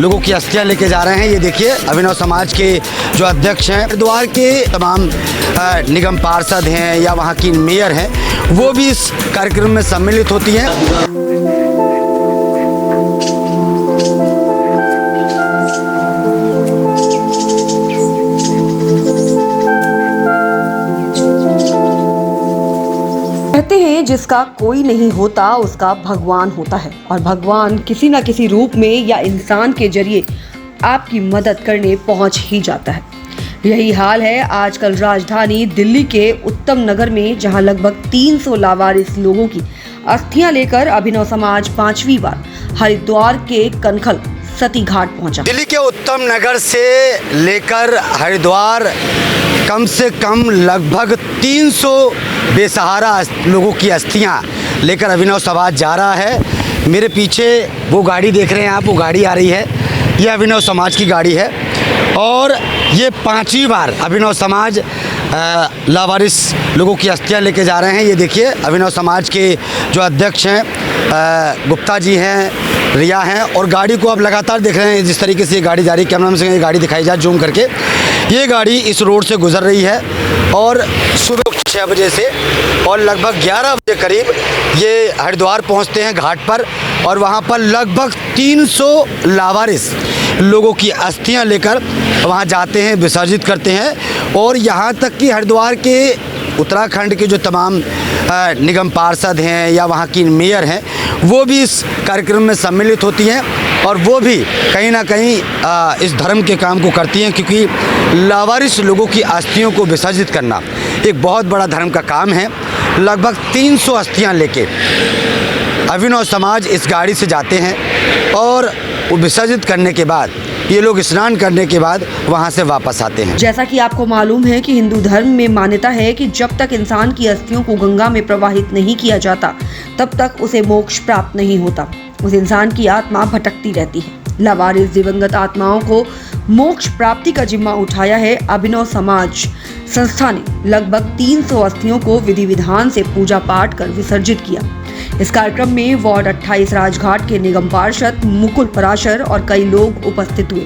लोगों की अस्थियां लेके जा रहे हैं। ये देखिए अभिनव समाज के जो अध्यक्ष हैं, हरिद्वार के तमाम निगम पार्षद हैं या वहाँ की मेयर हैं, वो भी इस कार्यक्रम में सम्मिलित होती हैं। कहते हैं जिसका कोई नहीं होता उसका भगवान होता है, और भगवान किसी न किसी रूप में या इंसान के जरिए आपकी मदद करने पहुंच ही जाता है। यही हाल है आजकल राजधानी दिल्ली के उत्तम नगर में, जहां लगभग 300 लावारिस लोगों की अस्थियां लेकर अभिनव समाज 5वीं बार हरिद्वार के कनखल सती घाट पहुंचा। दिल्ली के उत्तम नगर से लेकर हरिद्वार कम से कम लगभग 300 बेसहारा लोगों की अस्थियां लेकर अभिनव समाज जा रहा है। मेरे पीछे वो गाड़ी देख रहे हैं आप, वो गाड़ी आ रही है, ये अभिनव समाज की गाड़ी है और ये 5वीं बार अभिनव समाज लावारिस लोगों की अस्थियां लेके जा रहे हैं। ये देखिए अभिनव समाज के जो अध्यक्ष हैं गुप्ता जी हैं, रिया हैं, और गाड़ी को आप लगातार देख रहे हैं जिस तरीके से ये गाड़ी जा रही है। कैमरा से ये गाड़ी दिखाई जाए जूम करके, ये गाड़ी इस रोड से गुजर रही है और सुबह 6 बजे से और लगभग 11 बजे करीब ये हरिद्वार पहुंचते हैं घाट पर, और वहां पर लगभग 300 लावारिस लोगों की अस्थियां लेकर वहां जाते हैं, विसर्जित करते हैं। और यहां तक कि हरिद्वार के उत्तराखंड के जो तमाम निगम पार्षद हैं या वहाँ की मेयर हैं, वो भी इस कार्यक्रम में सम्मिलित होती हैं और वो भी कहीं ना कहीं इस धर्म के काम को करती हैं, क्योंकि लावारिस लोगों की अस्थियों को विसर्जित करना एक बहुत बड़ा धर्म का काम है। लगभग 300 अस्थियां लेके अभिनव समाज इस गाड़ी से जाते हैं और वो विसर्जित करने के बाद ये लोग स्नान करने के बाद वहां से वापस आते हैं। जैसा कि आपको मालूम है कि हिंदू धर्म में मान्यता है कि जब तक इंसान की अस्थियों को गंगा में प्रवाहित नहीं किया जाता तब तक उसे मोक्ष प्राप्त नहीं होता। उस इंसान की आत्मा भटकती रहती है। लावारिस दिवंगत आत्माओं को मोक्ष प्राप्ति का जिम्मा उठाया है अभिनव समाज संस्था ने। लगभग 300 अस्थियों को विधि विधान से पूजा पाठ कर विसर्जित किया। इस कार्यक्रम में वार्ड 28 राजघाट के निगम पार्षद मुकुल पराशर और कई लोग उपस्थित हुए।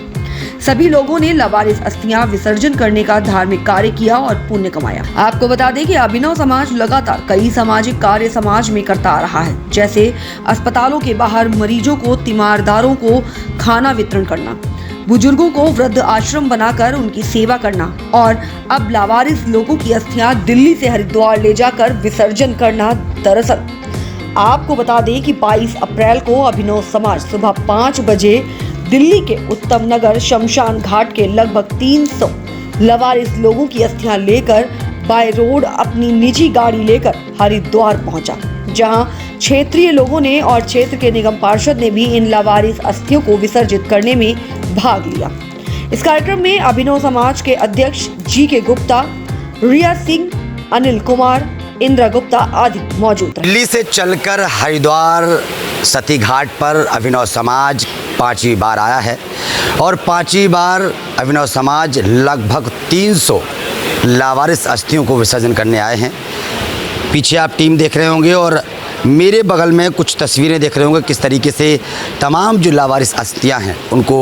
सभी लोगों ने लावारिस अस्थियां विसर्जन करने का धार्मिक कार्य किया और पुण्य कमाया। आपको बता दें कि अभिनव समाज लगातार कई सामाजिक कार्य समाज में करता आ रहा है, जैसे अस्पतालों के बाहर मरीजों को, तीमारदारों को खाना वितरण करना, बुजुर्गों को वृद्ध आश्रम बनाकर उनकी सेवा करना, और अब लावारिस लोगों की अस्थियां दिल्ली से हरिद्वार ले जाकर विसर्जन करना। दरअसल आपको बता दें कि 22 अप्रैल को अभिनव समाज सुबह 5 बजे दिल्ली के उत्तम नगर शमशान घाट के लगभग 300 लावारिस लोगों की अस्थियां लेकर बाय रोड अपनी निजी गाड़ी लेकर हरिद्वार पहुंचा, जहां क्षेत्रीय लोगों ने और क्षेत्र के निगम पार्षद ने भी इन लावारिस अस्थियों को विसर्जित करने में भाग लिया। इस कार्यक्रम में अभिनव समाज के अध्यक्ष जी.के. गुप्ता, रिया सिंह, अनिल कुमार, इंद्र गुप्ता आदि मौजूद रहे। दिल्ली से चलकर हरिद्वार सती घाट पर अभिनव समाज 5वीं बार आया है और 5वीं बार अभिनव समाज लगभग 300 लावारिस अस्थियों को विसर्जन करने आए हैं। पीछे आप टीम देख रहे होंगे और मेरे बगल में कुछ तस्वीरें देख रहे होंगे किस तरीके से तमाम जो लावारिस अस्थियां हैं उनको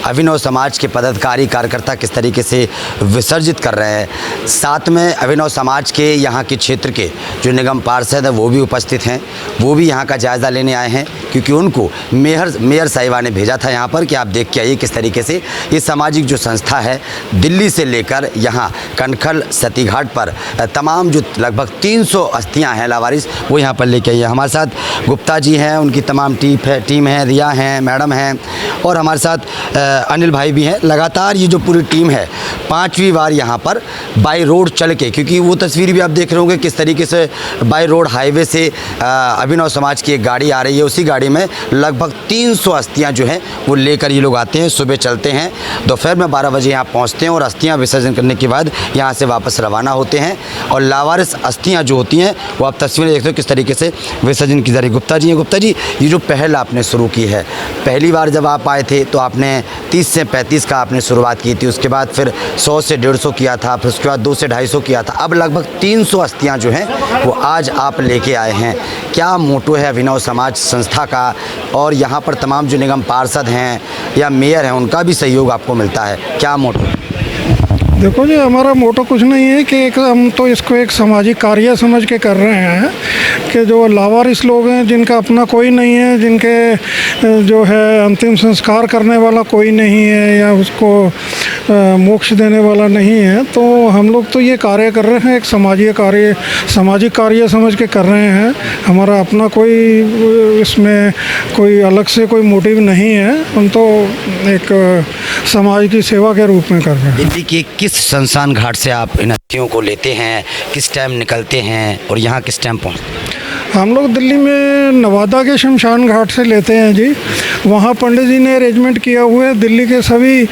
अभिनव समाज के पदाधिकारी कार्यकर्ता किस तरीके से विसर्जित कर रहे हैं। साथ में अभिनव समाज के यहाँ के क्षेत्र के जो निगम पार्षद हैं वो भी उपस्थित हैं, वो भी यहाँ का जायज़ा लेने आए हैं, क्योंकि उनको मेयर साहिबा ने भेजा था यहाँ पर कि आप देख के आइए किस तरीके से ये सामाजिक जो संस्था है दिल्ली से लेकर यहाँ कनखल सती घाट पर तमाम जो लगभग 300 अस्थियाँ हैं लावारिस वो यहाँ पर लेके आई। हमारे साथ गुप्ता जी हैं, उनकी तमाम टीम है, रिया हैं, मैडम हैं, और हमारे साथ अनिल भाई भी हैं। लगातार ये जो पूरी टीम है 5वीं बार यहाँ पर बाय रोड चल के, क्योंकि वो तस्वीर भी आप देख रहे होंगे किस तरीके से बाय रोड हाईवे से अभिनव समाज की एक गाड़ी आ रही है, उसी गाड़ी में लगभग 300 अस्थियाँ जो हैं वो लेकर ये लोग आते हैं। सुबह चलते हैं, दोपहर में 12 बजे यहाँ पहुँचते हैं और अस्थियाँ विसर्जन करने के बाद यहाँ से वापस रवाना होते हैं। और लावारिस अस्थियाँ जो होती हैं वो आप तस्वीरें देखते हो किस तरीके से विसर्जन की जा रही। गुप्ता जी हैं। गुप्ता जी, ये जो पहल आपने शुरू की है, पहली बार जब आप आए थे तो आपने 30 से 35 का आपने शुरुआत की थी, उसके बाद फिर 100 से 150 किया था, फिर उसके बाद 2 से 250 किया था, अब लगभग 300 अस्थियाँ जो हैं वो आज आप लेके आए हैं। क्या मोटो है अभिनव समाज संस्था का, और यहाँ पर तमाम जो निगम पार्षद हैं या मेयर हैं उनका भी सहयोग आपको मिलता है, क्या मोटो? देखो जी, हमारा मोटो कुछ नहीं है कि हम तो इसको एक सामाजिक कार्य समझ के कर रहे हैं कि जो लावारिस लोग हैं, जिनका अपना कोई नहीं है, जिनके जो है अंतिम संस्कार करने वाला कोई नहीं है या उसको मोक्ष देने वाला नहीं है, तो हम लोग तो ये कार्य कर रहे हैं, एक सामाजिक कार्य समझ के कर रहे हैं। हमारा अपना कोई इसमें कोई अलग से कोई मोटिव नहीं है, हम तो एक समाज की सेवा के रूप में कर रहे हैं। दिल्ली के किस शमशान घाट से आप इन अस्थियों को लेते हैं, किस टाइम निकलते हैं और यहाँ किस टाइम पहुँचते हैं? हम लोग दिल्ली में नवादा के शमशान घाट से लेते हैं जी। वहाँ पंडित जी ने अरेंजमेंट किया हुआ है, दिल्ली के सभी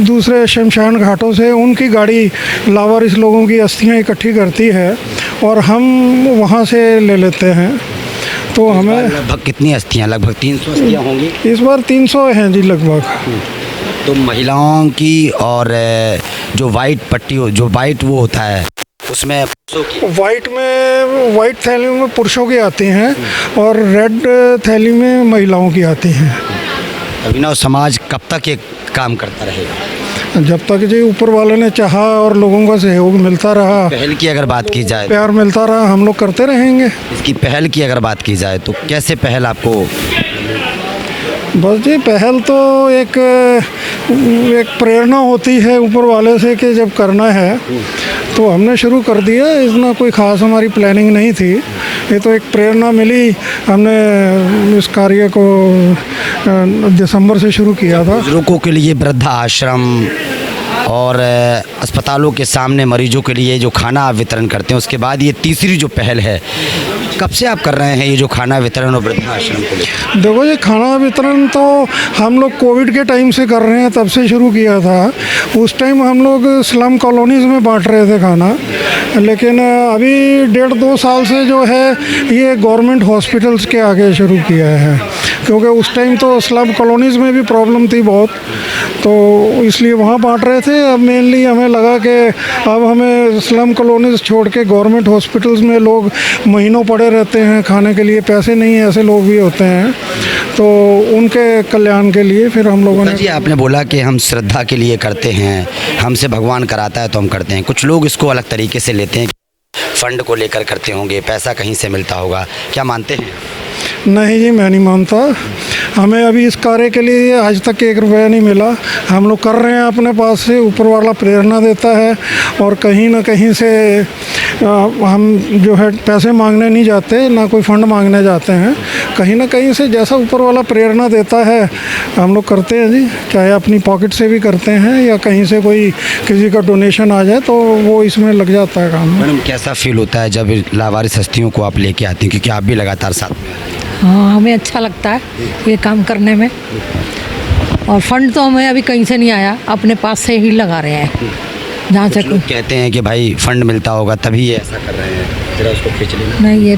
दूसरे शमशान घाटों से उनकी गाड़ी लावारिस लोगों की अस्थियाँ इकट्ठी करती है और हम वहाँ से ले लेते हैं। तो हमें लगभग कितनी अस्थियाँ? लगभग 300 अस्थियाँ होंगी इस बार 300 हैं जी लगभग। तो महिलाओं की, और जो वाइट पट्टी जो वाइट वो होता है उसमें वाइट थैली में पुरुषों की आती हैं और रेड थैली में महिलाओं की आती हैं। अभिनव समाज कब तक ये काम करता रहेगा? जब तक जी ऊपर वाले ने चाहा और लोगों का सहयोग मिलता रहा, पहल की अगर बात की जाए, प्यार मिलता रहा, हम लोग करते रहेंगे। इसकी पहल की अगर बात की जाए तो कैसे पहल आपको? बस जी, पहल तो एक प्रेरणा होती है ऊपर वाले से कि जब करना है तो हमने शुरू कर दिया। इतना कोई ख़ास हमारी प्लानिंग नहीं थी, ये तो एक प्रेरणा मिली। हमने इस कार्य को दिसंबर से शुरू किया था। बुजुर्गों के लिए वृद्धा आश्रम और अस्पतालों के सामने मरीजों के लिए जो खाना आप वितरण करते हैं, उसके बाद ये तीसरी जो पहल है, कब से आप कर रहे हैं ये जो खाना वितरण और वृद्धाश्रम के लिए? देखो ये खाना वितरण तो हम लोग कोविड के टाइम से कर रहे हैं, तब से शुरू किया था। उस टाइम हम लोग स्लम कॉलोनीज़ में बांट रहे थे खाना, लेकिन अभी 1.5-2 साल से जो है ये गवर्नमेंट हॉस्पिटल्स के आगे शुरू किया है, क्योंकि उस टाइम तो स्लम कॉलोनीज़ में भी प्रॉब्लम थी बहुत, तो इसलिए वहाँ बांट रहे थे। अब मेनली हमें लगा कि अब हमें स्लम कॉलोनीज़ छोड़ के गवर्नमेंट हॉस्पिटल्स में लोग महीनों पड़े रहते हैं, खाने के लिए पैसे नहीं है, ऐसे लोग भी होते हैं, तो उनके कल्याण के लिए फिर हम लोगों ने। जी, आपने बोला कि हम श्रद्धा के लिए करते हैं, हमसे भगवान कराता है तो हम करते हैं। कुछ लोग इसको अलग तरीके से लेते हैं, फंड को लेकर करते होंगे, पैसा कहीं से मिलता होगा, क्या मानते हैं? नहीं जी, मैं नहीं मानता। हमें अभी इस कार्य के लिए आज तक 1 रुपया नहीं मिला। हम लोग कर रहे हैं अपने पास से, ऊपर वाला प्रेरणा देता है, और कहीं ना कहीं से हम जो है पैसे मांगने नहीं जाते, ना कोई फंड मांगने जाते हैं। कहीं ना कहीं से जैसा ऊपर वाला प्रेरणा देता है हम लोग करते हैं जी। चाहे अपनी पॉकेट से भी करते हैं या कहीं से कोई किसी का डोनेशन आ जाए तो वो इसमें लग जाता है काम। मैडम, कैसा फील होता है जब लावारिस हस्तियों को आप लेके आती हैं, क्योंकि आप भी लगातार साथ में? हाँ, हमें अच्छा लगता है ये काम करने में, और फंड तो हमें अभी कहीं से नहीं आया, अपने पास से ही लगा रहे हैं जहाँ से। लोग कहते हैं कि भाई फंड मिलता होगा तभी ये ऐसा कर रहे हैं, जरा उसको खींच लेना। नहीं,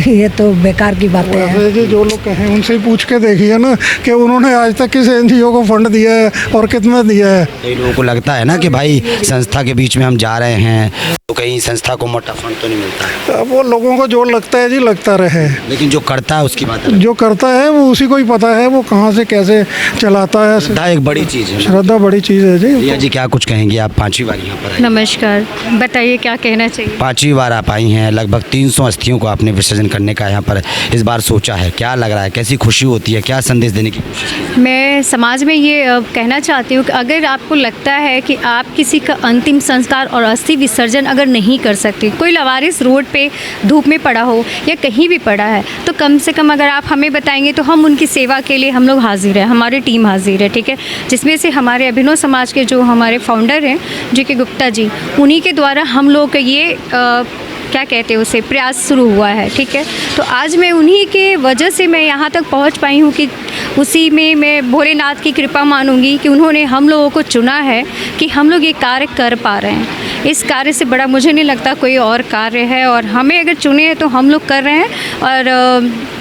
ये तो बेकार की बातें हैं। जी, जो लोग कहें उनसे ही पूछ के देखिए ना कि उन्होंने आज तक किस एनजीओ को फंड दिया है और कितना दिया है। कई लोगों को लगता है ना कि भाई संस्था के बीच में हम जा रहे हैं तो कहीं संस्था को मोटा फंड तो नहीं मिलता है। वो लोगों को जो लगता है जी, लगता रहे, लेकिन जो करता है उसकी बात है। जो करता है वो उसी को ही पता है वो कहाँ से कैसे चलाता है। श्रद्धा एक बड़ी चीज़ है। श्रद्धा बड़ी चीज़ है जी। रिया जी, क्या कुछ कहेंगी? आप 5वीं बार यहाँ पर आई। नमस्कार, बताइए क्या कहना चाहिए। 5वीं बार आप आई हैं, लगभग 300 अस्थियों को आपने विसर्जन करने का यहाँ पर इस बार सोचा है, क्या लग रहा है, कैसी खुशी होती है, क्या संदेश देने की कोशिश की? मैं समाज में ये कहना चाहती हूँ कि अगर आपको लगता है कि आप किसी का अंतिम संस्कार और अस्थि विसर्जन अगर नहीं कर सकते, कोई लावारिस रोड पे धूप में पड़ा हो या कहीं भी पड़ा है, तो कम से कम अगर आप हमें बताएंगे तो हम उनकी सेवा के लिए हम लोग हाजिर हैं, हमारी टीम हाजिर है, ठीक है। जिसमें से हमारे अभिनव समाज के जो हमारे फाउंडर हैं जो कि गुप्ता जी, उन्हीं के द्वारा हम लोग का ये क्या कहते हैं उसे प्रयास शुरू हुआ है, ठीक है। तो आज मैं उन्हीं के वजह से मैं यहाँ तक पहुँच पाई हूँ कि उसी में मैं भोलेनाथ की कृपा मानूंगी कि उन्होंने हम लोगों को चुना है कि हम लोग ये कार्य कर पा रहे हैं। इस कार्य से बड़ा मुझे नहीं लगता कोई और कार्य है, और हमें अगर चुने हैं तो हम लोग कर रहे हैं।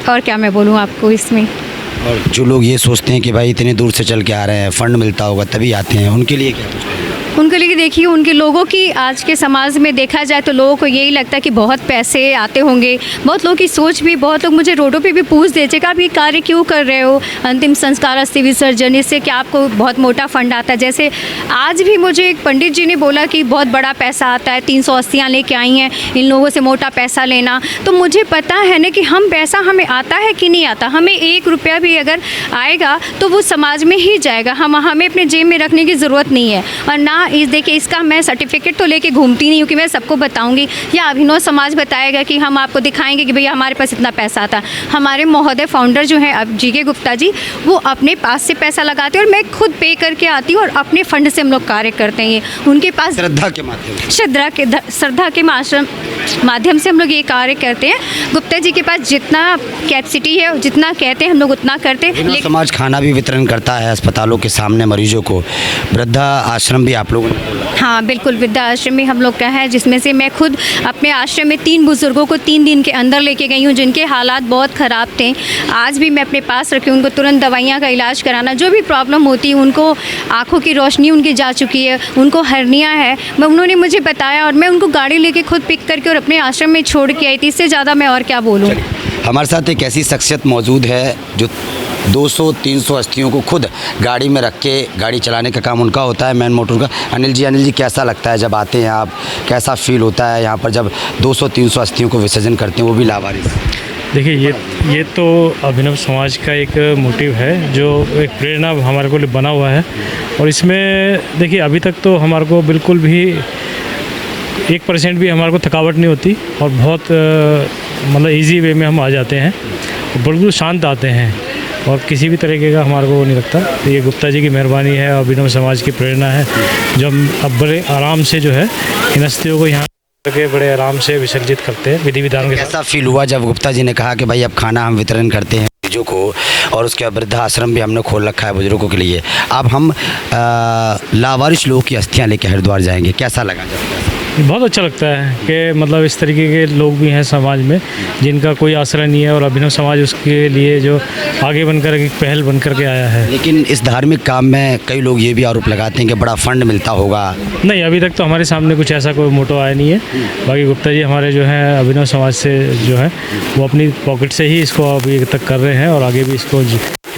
और क्या मैं बोलूँ आपको इसमें। और जो लोग ये सोचते हैं कि भाई इतने दूर से चल के आ रहे हैं, फंड मिलता होगा तभी आते हैं, उनके लिए क्या कुछ? उनके लिए देखिए, उनके लोगों की आज के समाज में देखा जाए तो लोगों को यही लगता है कि बहुत पैसे आते होंगे। बहुत लोगों की सोच भी, बहुत लोग मुझे रोडों पे भी पूछ देते कि आप ये कार्य क्यों कर रहे हो, अंतिम संस्कार अस्थि विसर्जन, इससे कि आपको बहुत मोटा फंड आता है। जैसे आज भी मुझे एक पंडित जी ने बोला कि बहुत बड़ा पैसा आता है, 300 अस्थियाँ लेके आई हैं, इन लोगों से मोटा पैसा लेना। तो मुझे पता है ना कि हम पैसा हमें आता है कि नहीं आता। हमें 1 रुपया भी अगर आएगा तो वो समाज में ही जाएगा, हमें अपने जेब में रखने की ज़रूरत नहीं है। और ना देखिए, इसका मैं सर्टिफिकेट तो लेके घूमती नहीं हूँ कि मैं सबको बताऊंगी, या अभिनव समाज बताएगा कि हम आपको दिखाएंगे कि भैया हमारे पास इतना पैसा आता। हमारे महोदय फाउंडर जो हैं अब जीके गुप्ता जी, वो अपने पास से पैसा लगाते हैं और मैं खुद पे करके आती हूँ, और अपने फंड से हम लोग कार्य करते हैं। ये उनके पास श्रद्धा के माध्यम श्रद्धा के माध्यम से हम लोग ये कार्य करते हैं। गुप्ता जी के पास जितना कैपेसिटी है, जितना कहते हैं हम लोग उतना करते हैं। लेकिन समाज खाना भी वितरण करता है अस्पतालों के सामने मरीजों को। वृद्धा आश्रम भी आप लोगों ने? हाँ बिल्कुल, वृद्धा आश्रम में हम लोग का है, जिसमें से मैं खुद अपने आश्रम में 3 बुजुर्गों को 3 दिन के अंदर लेके गई हूँ, जिनके हालात बहुत ख़राब थे। आज भी मैं अपने पास रखी हूँ, उनको तुरंत दवाइयाँ का इलाज कराना, जो भी प्रॉब्लम होती है उनको, आँखों की रोशनी उनकी जा चुकी है, उनको हर्निया है, मैं उन्होंने मुझे बताया और मैं उनको गाड़ी लेके खुद पिक करके और अपने आश्रम में छोड़ के आई थी। इससे ज़्यादा मैं और क्या बोलूँ। हमारे साथ एक ऐसी शख्सियत मौजूद है जो 200-300 अस्थियों को खुद गाड़ी में रख के, गाड़ी चलाने का काम उनका होता है, मैन मोटर का। अनिल जी कैसा लगता है जब आते हैं आप, कैसा फील होता है यहाँ पर जब 200-300 अस्थियों को विसर्जन करते हैं, वो भी लावारिस? देखिए, ये तो अभिनव समाज का एक मोटिव है, जो एक प्रेरणा हमारे को बना हुआ है। और इसमें देखिए, अभी तक तो हमारे को बिल्कुल भी 1% भी हमारे को थकावट नहीं होती, और बहुत मतलब इजी वे में हम आ जाते हैं, बिल्कुल शांत आते हैं, और किसी भी तरीके का हमारे को वो नहीं लगता। तो ये गुप्ता जी की मेहरबानी है, अभिनव समाज की प्रेरणा है, जो हम अब बड़े आराम से जो है इन अस्थियों को यहाँ करके बड़े आराम से विसर्जित करते हैं विधि विधान के साथ। कैसा फील हुआ जब गुप्ता जी ने कहा कि भाई अब खाना हम वितरण करते हैं मरीजों को, और उसके बाद वृद्धा आश्रम भी हमने खोल रखा है बुजुर्गों के लिए, अब हम लावारिस लोगों की अस्थियाँ लेकर हरिद्वार जाएंगे, कैसा लगा जब? बहुत अच्छा लगता है कि मतलब इस तरीके के लोग भी हैं समाज में जिनका कोई आसरा नहीं है, और अभिनव समाज उसके लिए जो आगे बनकर एक पहल बन कर के आया है। लेकिन इस धार्मिक काम में कई लोग ये भी आरोप लगाते हैं कि बड़ा फंड मिलता होगा। नहीं, अभी तक तो हमारे सामने कुछ ऐसा कोई मोटो आया नहीं है। बाकी गुप्ता जी हमारे जो हैं अभिनव समाज से जो है वो अपनी पॉकेट से ही इसको अभी तक कर रहे हैं, और आगे भी इसको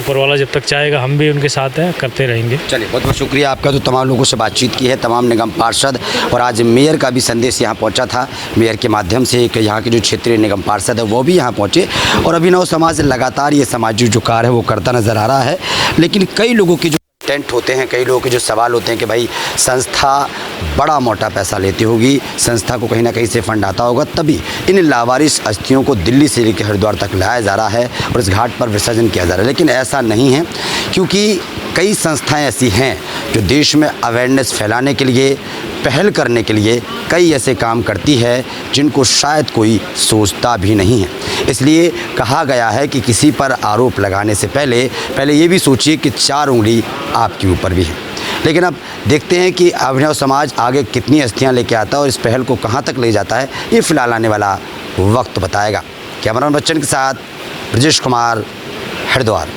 ऊपर वाला जब तक चाहेगा हम भी उनके साथ हैं, करते रहेंगे। चलिए, बहुत बहुत शुक्रिया आपका। तो तमाम लोगों से बातचीत की है, तमाम निगम पार्षद, और आज मेयर का भी संदेश यहाँ पहुँचा था। मेयर के माध्यम से कि यहाँ के जो क्षेत्रीय निगम पार्षद है वो भी यहाँ पहुँचे, और अभिनव समाज लगातार ये सामाजिक जो कार्य है वो करता नज़र आ रहा है। लेकिन कई लोगों की जो टेंट होते हैं, कई लोगों के जो सवाल होते हैं कि भाई संस्था बड़ा मोटा पैसा लेती होगी, संस्था को कहीं ना कहीं से फंड आता होगा, तभी इन लावारिस अस्थियों को दिल्ली से लेकर हरिद्वार तक लाया जा रहा है और इस घाट पर विसर्जन किया जा रहा है। लेकिन ऐसा नहीं है, क्योंकि कई संस्थाएं ऐसी हैं जो देश में अवेयरनेस फैलाने के लिए, पहल करने के लिए कई ऐसे काम करती है जिनको शायद कोई सोचता भी नहीं है। इसलिए कहा गया है कि किसी पर आरोप लगाने से पहले ये भी सोचिए कि 4 उंगली आपके ऊपर भी है। लेकिन अब देखते हैं कि अभिनव समाज आगे कितनी अस्थियां लेके आता है और इस पहल को कहां तक ले जाता है, ये फिलहाल आने वाला वक्त बताएगा। कैमरामैन बच्चन के साथ ब्रजेश कुमार, हरिद्वार।